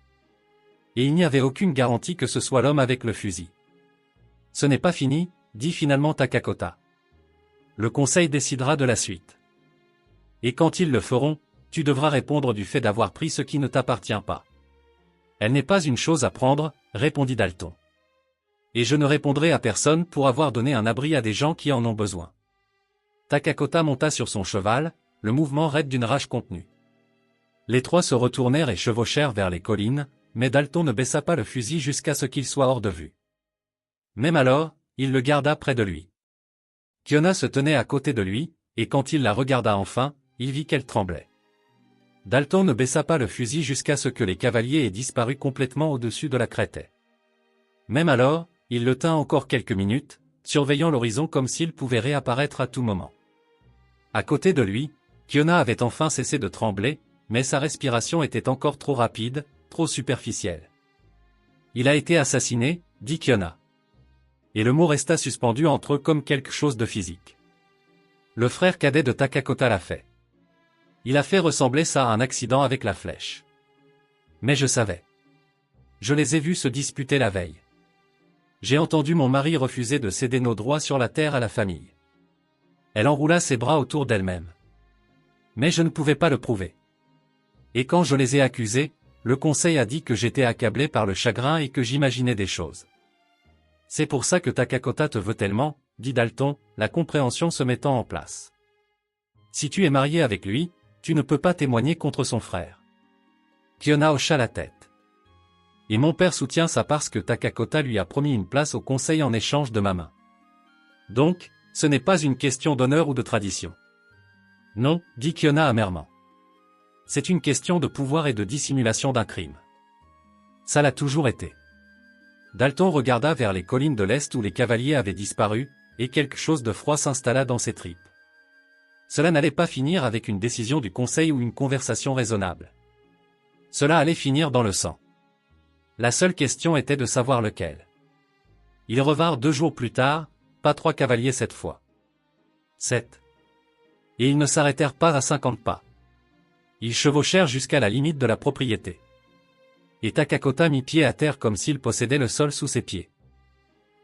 Et il n'y avait aucune garantie que ce soit l'homme avec le fusil. Ce n'est pas fini, dit finalement Takakota. Le conseil décidera de la suite. Et quand ils le feront, tu devras répondre du fait d'avoir pris ce qui ne t'appartient pas. Elle n'est pas une chose à prendre, répondit Dalton. Et je ne répondrai à personne pour avoir donné un abri à des gens qui en ont besoin. Takakota monta sur son cheval, le mouvement raide d'une rage contenue. Les 3 se retournèrent et chevauchèrent vers les collines, mais Dalton ne baissa pas le fusil jusqu'à ce qu'il soit hors de vue. Même alors, il le garda près de lui. Kiona se tenait à côté de lui, et quand il la regarda enfin, il vit qu'elle tremblait. Dalton ne baissa pas le fusil jusqu'à ce que les cavaliers aient disparu complètement au-dessus de la crête. Même alors, il le tint encore quelques minutes, surveillant l'horizon comme s'il pouvait réapparaître à tout moment. À côté de lui, Kiona avait enfin cessé de trembler, mais sa respiration était encore trop rapide, trop superficielle. Il a été assassiné, dit Kiona. Et le mot resta suspendu entre eux comme quelque chose de physique. Le frère cadet de Takakota l'a fait. Il a fait ressembler ça à un accident avec la flèche. Mais je savais. Je les ai vus se disputer la veille. J'ai entendu mon mari refuser de céder nos droits sur la terre à la famille. Elle enroula ses bras autour d'elle-même. Mais je ne pouvais pas le prouver. Et quand je les ai accusés, le conseil a dit que j'étais accablé par le chagrin et que j'imaginais des choses. C'est pour ça que Takakota te veut tellement, dit Dalton, la compréhension se mettant en place. Si tu es marié avec lui, tu ne peux pas témoigner contre son frère. Kiona hocha la tête. Et mon père soutient ça parce que Takakota lui a promis une place au conseil en échange de ma main. Donc, ce n'est pas une question d'honneur ou de tradition. Non, dit Kiona amèrement. C'est une question de pouvoir et de dissimulation d'un crime. Ça l'a toujours été. Dalton regarda vers les collines de l'Est où les cavaliers avaient disparu, et quelque chose de froid s'installa dans ses tripes. Cela n'allait pas finir avec une décision du conseil ou une conversation raisonnable. Cela allait finir dans le sang. La seule question était de savoir lequel. Ils revinrent 2 jours plus tard, pas 3 cavaliers cette fois. 7. Et ils ne s'arrêtèrent pas à 50 pas. Ils chevauchèrent jusqu'à la limite de la propriété. Et Takakota mit pied à terre comme s'il possédait le sol sous ses pieds.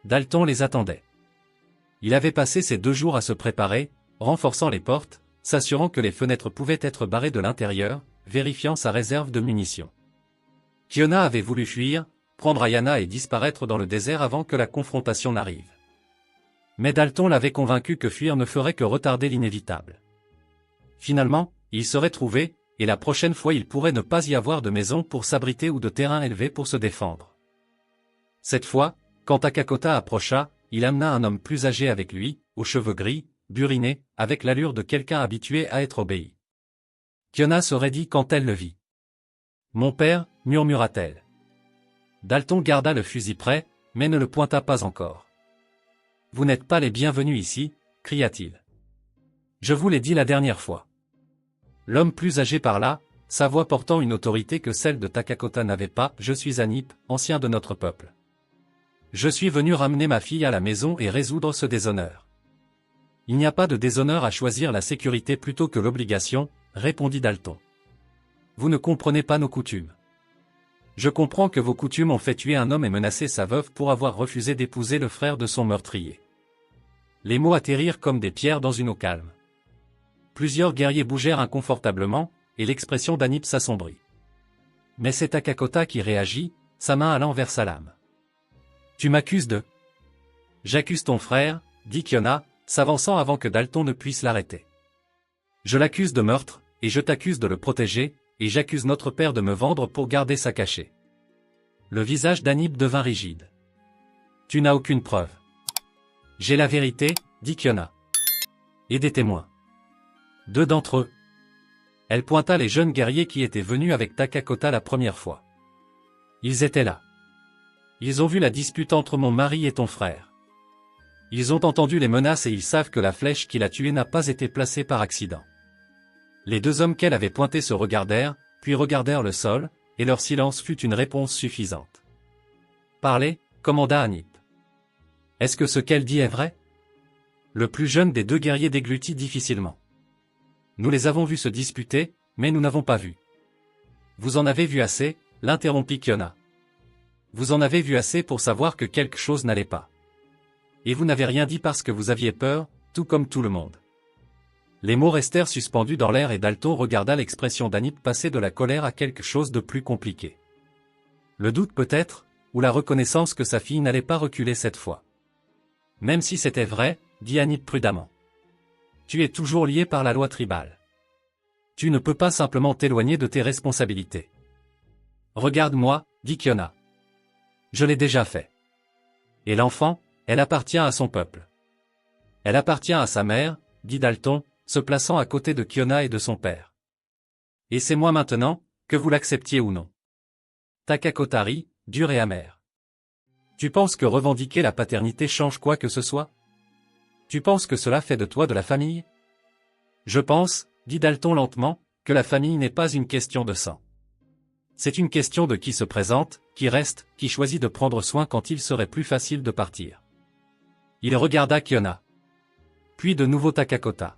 Dalton les attendait. Il avait passé ces 2 jours à se préparer, renforçant les portes, s'assurant que les fenêtres pouvaient être barrées de l'intérieur, vérifiant sa réserve de munitions. Kiona avait voulu fuir, prendre Ayana et disparaître dans le désert avant que la confrontation n'arrive. Mais Dalton l'avait convaincu que fuir ne ferait que retarder l'inévitable. Finalement, il serait trouvé, et la prochaine fois il pourrait ne pas y avoir de maison pour s'abriter ou de terrain élevé pour se défendre. Cette fois, quand Takakota approcha, il amena un homme plus âgé avec lui, aux cheveux gris, buriné, avec l'allure de quelqu'un habitué à être obéi. Kiona se raidit quand elle le vit. « Mon père » murmura-t-elle. Dalton garda le fusil prêt, mais ne le pointa pas encore. « Vous n'êtes pas les bienvenus ici » cria-t-il. « Je vous l'ai dit la dernière fois. » L'homme plus âgé parla, sa voix portant une autorité que celle de Takakota n'avait pas. « Je suis Anip, ancien de notre peuple. Je suis venu ramener ma fille à la maison et résoudre ce déshonneur. » « Il n'y a pas de déshonneur à choisir la sécurité plutôt que l'obligation, » répondit Dalton. « Vous ne comprenez pas nos coutumes. Je comprends que vos coutumes ont fait tuer un homme et menacer sa veuve pour avoir refusé d'épouser le frère de son meurtrier. » Les mots atterrirent comme des pierres dans une eau calme. Plusieurs guerriers bougèrent inconfortablement, et l'expression d'Anip s'assombrit. Mais c'est Takakota qui réagit, sa main allant vers sa lame. « Tu m'accuses de... »« J'accuse ton frère, » dit Kiona, s'avançant avant que Dalton ne puisse l'arrêter. « Je l'accuse de meurtre, et je t'accuse de le protéger, et j'accuse notre père de me vendre pour garder sa cachée. » Le visage d'Anip devint rigide. « Tu n'as aucune preuve. »« J'ai la vérité, » dit Kiona. « Et des témoins. 2 d'entre eux. » Elle pointa les jeunes guerriers qui étaient venus avec Takakota la première fois. « Ils étaient là. Ils ont vu la dispute entre mon mari et ton frère. Ils ont entendu les menaces et ils savent que la flèche qui l'a tué n'a pas été placée par accident. Les deux hommes qu'elle avait pointés se regardèrent, puis regardèrent le sol, et leur silence fut une réponse suffisante. « Parlez, commanda Anip. Est-ce que ce qu'elle dit est vrai ?» Le plus jeune des deux guerriers déglutit difficilement. « Nous les avons vus se disputer, mais nous n'avons pas vu. »« Vous en avez vu assez ?» l'interrompit Kiona. « Vous en avez vu assez pour savoir que quelque chose n'allait pas. Et vous n'avez rien dit parce que vous aviez peur, tout comme tout le monde. » Les mots restèrent suspendus dans l'air et Dalton regarda l'expression d'Anip passer de la colère à quelque chose de plus compliqué. Le doute peut-être, ou la reconnaissance que sa fille n'allait pas reculer cette fois. « Même si c'était vrai, dit Anip prudemment. Tu es toujours lié par la loi tribale. Tu ne peux pas simplement t'éloigner de tes responsabilités. Regarde-moi, dit Kiona. Je l'ai déjà fait. Et l'enfant, elle appartient à son peuple. Elle appartient à sa mère, dit Dalton, se plaçant à côté de Kiona et de son père. Et c'est moi maintenant, que vous l'acceptiez ou non. Takakota rit, dur et amer. Tu penses que revendiquer la paternité change quoi que ce soit? Tu penses que cela fait de toi de la famille? Je pense, dit Dalton lentement, que la famille n'est pas une question de sang. C'est une question de qui se présente, qui reste, qui choisit de prendre soin quand il serait plus facile de partir. Il regarda Kiona. Puis de nouveau Takakota.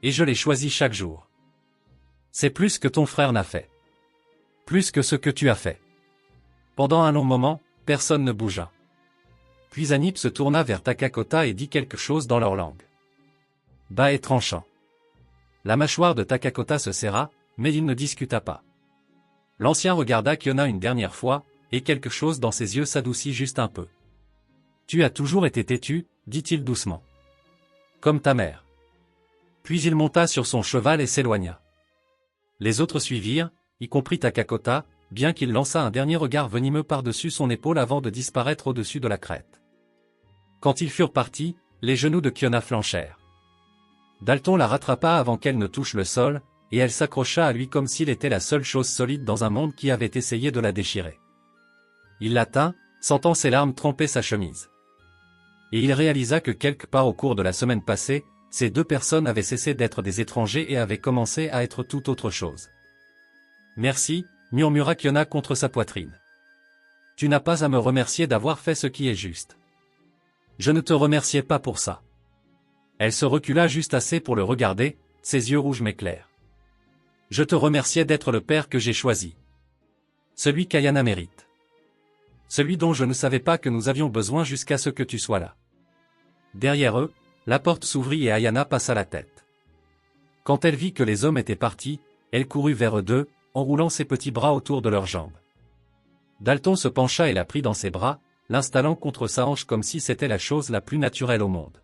Et je l'ai choisi chaque jour. C'est plus que ton frère n'a fait. Plus que ce que tu as fait. Pendant un long moment, personne ne bougea. Puis Anip se tourna vers Takakota et dit quelque chose dans leur langue. Bas et tranchant. La mâchoire de Takakota se serra, mais il ne discuta pas. L'ancien regarda Kiona une dernière fois, et quelque chose dans ses yeux s'adoucit juste un peu. Tu as toujours été têtu, dit-il doucement. Comme ta mère. Puis il monta sur son cheval et s'éloigna. Les autres suivirent, y compris Takakota, bien qu'il lança un dernier regard venimeux par-dessus son épaule avant de disparaître au-dessus de la crête. Quand ils furent partis, les genoux de Kiona flanchèrent. Dalton la rattrapa avant qu'elle ne touche le sol, et elle s'accrocha à lui comme s'il était la seule chose solide dans un monde qui avait essayé de la déchirer. Il la tint, sentant ses larmes tremper sa chemise. Et il réalisa que quelque part au cours de la semaine passée, ces deux personnes avaient cessé d'être des étrangers et avaient commencé à être tout autre chose. Merci, murmura Kiona contre sa poitrine. Tu n'as pas à me remercier d'avoir fait ce qui est juste. Je ne te remerciais pas pour ça. Elle se recula juste assez pour le regarder, ses yeux rouges mais clairs. Je te remerciais d'être le père que j'ai choisi. Celui qu'Ayana mérite. Celui dont je ne savais pas que nous avions besoin jusqu'à ce que tu sois là. Derrière eux, la porte s'ouvrit et Ayana passa la tête. Quand elle vit que les hommes étaient partis, elle courut vers eux deux, enroulant ses petits bras autour de leurs jambes. Dalton se pencha et la prit dans ses bras, l'installant contre sa hanche comme si c'était la chose la plus naturelle au monde.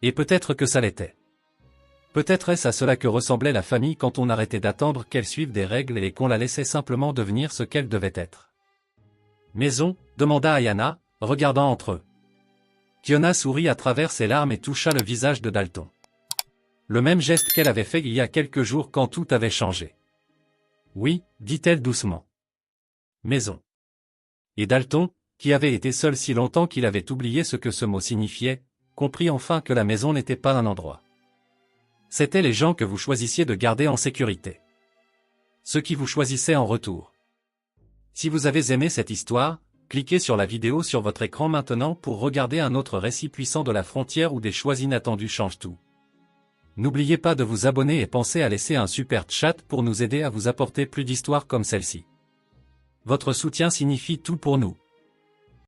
Et peut-être que ça l'était. Peut-être est-ce à cela que ressemblait la famille quand on arrêtait d'attendre qu'elle suive des règles et qu'on la laissait simplement devenir ce qu'elle devait être. Maison, demanda Ayana, regardant entre eux. Kiona sourit à travers ses larmes et toucha le visage de Dalton. Le même geste qu'elle avait fait il y a quelques jours quand tout avait changé. Oui, dit-elle doucement. Maison. Et Dalton, qui avait été seul si longtemps qu'il avait oublié ce que ce mot signifiait, comprit enfin que la maison n'était pas un endroit. C'étaient les gens que vous choisissiez de garder en sécurité. Ceux qui vous choisissaient en retour. Si vous avez aimé cette histoire, cliquez sur la vidéo sur votre écran maintenant pour regarder un autre récit puissant de la frontière où des choix inattendus changent tout. N'oubliez pas de vous abonner et pensez à laisser un super chat pour nous aider à vous apporter plus d'histoires comme celle-ci. Votre soutien signifie tout pour nous.